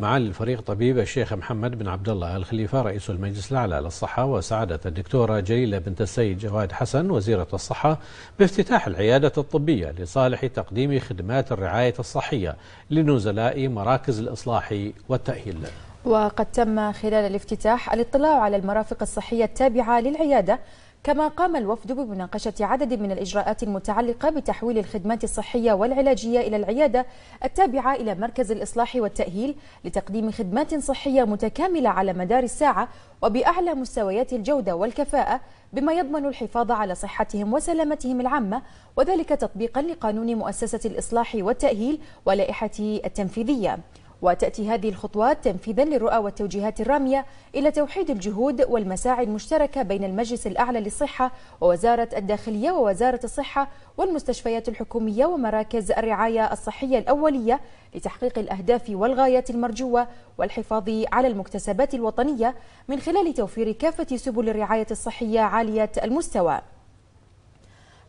معالي الفريق طبيب الشيخ محمد بن عبد الله الخليفة رئيس المجلس الأعلى للصحة، وسعادة الدكتورة جليلة بنت السيد جواد حسن وزيرة الصحة بافتتاح العيادة الطبية لصالح تقديم خدمات الرعاية الصحية لنزلاء مراكز الإصلاح والتأهيل. وقد تم خلال الافتتاح الاطلاع على المرافق الصحية التابعة للعيادة، كما قام الوفد بمناقشة عدد من الإجراءات المتعلقة بتحويل الخدمات الصحية والعلاجية إلى العيادة التابعة إلى مركز الإصلاح والتأهيل لتقديم خدمات صحية متكاملة على مدار الساعة وبأعلى مستويات الجودة والكفاءة، بما يضمن الحفاظ على صحتهم وسلامتهم العامة، وذلك تطبيقا لقانون مؤسسة الإصلاح والتأهيل ولائحته التنفيذية. وتأتي هذه الخطوات تنفيذا للرؤى والتوجيهات الرامية إلى توحيد الجهود والمساعي المشتركة بين المجلس الأعلى للصحة ووزارة الداخلية ووزارة الصحة والمستشفيات الحكومية ومراكز الرعاية الصحية الأولية لتحقيق الأهداف والغايات المرجوة والحفاظ على المكتسبات الوطنية من خلال توفير كافة سبل الرعاية الصحية عالية المستوى.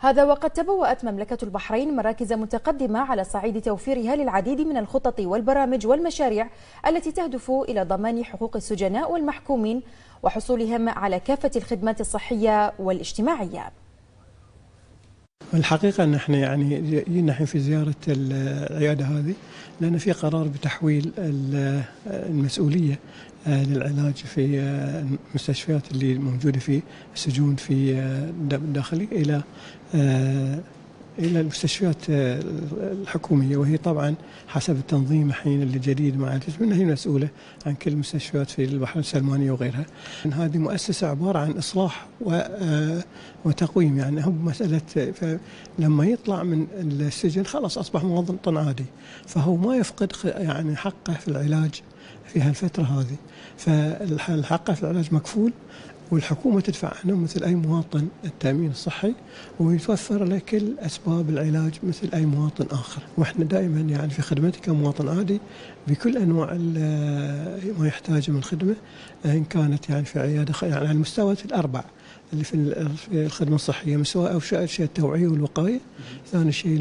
هذا وقد تبوأت مملكة البحرين مراكز متقدمة على صعيد توفيرها للعديد من الخطط والبرامج والمشاريع التي تهدف إلى ضمان حقوق السجناء والمحكومين وحصولهم على كافة الخدمات الصحية والاجتماعية. الحقيقة أن احنا جينا الحين في زيارة العيادة هذه لأن في قرار بتحويل المسؤولية للعلاج في المستشفيات اللي موجودة في السجون في الداخلي إلى المستشفيات الحكومية، وهي طبعا حسب التنظيم الحين الجديد مع الجسم هي مسؤولة عن كل المستشفيات في البحر السلمانية وغيرها. هذه مؤسسة عبارة عن إصلاح وتقويم، يعني هو مسألة لما يطلع من السجن خلاص أصبح مواطن عادي، فهو ما يفقد يعني حقه في العلاج في هالفترة هذه، فالحق في العلاج مكفول والحكومة تدفع عنه مثل أي مواطن التأمين الصحي، ويتوفر له كل أسباب العلاج مثل أي مواطن آخر. وإحنا دائما يعني في خدمتك كمواطن عادي بكل أنواع ما يحتاجه من خدمة، إن كانت يعني في عيادة يعني على المستويات الأربع اللي في الخدمة الصحية، مستوى أول شيء التوعية والوقاية، ثاني شيء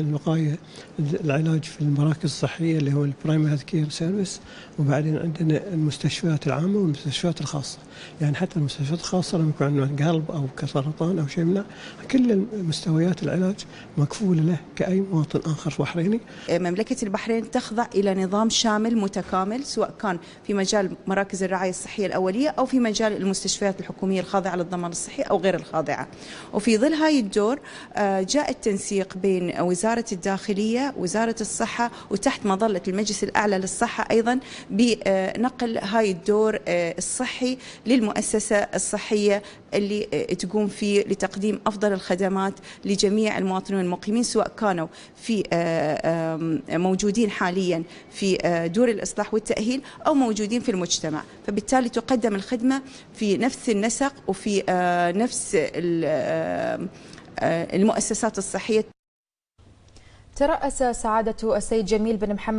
الوقاية العلاج في المراكز الصحية اللي هو البرايمري هيلث كير سيرفيس، وبعدين عندنا المستشفيات العامة والمستشفيات الخاصة، يعني حتى المستشفيات الخاصة لما يكون عندنا قلب أو كسرطان أو شيء من كل مستويات العلاج مكفولة له كأي مواطن آخر بحريني. مملكة البحرين تخضع إلى نظام شامل متكامل، سواء كان في مجال مراكز الرعاية الصحية الأولية أو في مجال المستشفيات الحكومية الخاضعة للضمان الصحي أو غير الخاضعة. وفي ظل هاي الدور جاء التنسيق بين وزارة الداخلية وزارة الصحة وتحت مظلة المجلس الأعلى للصحة أيضا بنقل هاي الدور الصحي للمؤسسة الصحية اللي تقوم فيه لتقديم أفضل الخدمات لجميع المواطنين المقيمين، سواء كانوا في موجودين حاليا في دور الإصلاح والتأهيل أو موجودين في المجتمع، فبالتالي تقدم الخدمة في نفس النسق وفي نفس المؤسسات الصحية. ترأس سعادة السيد جميل بن محمد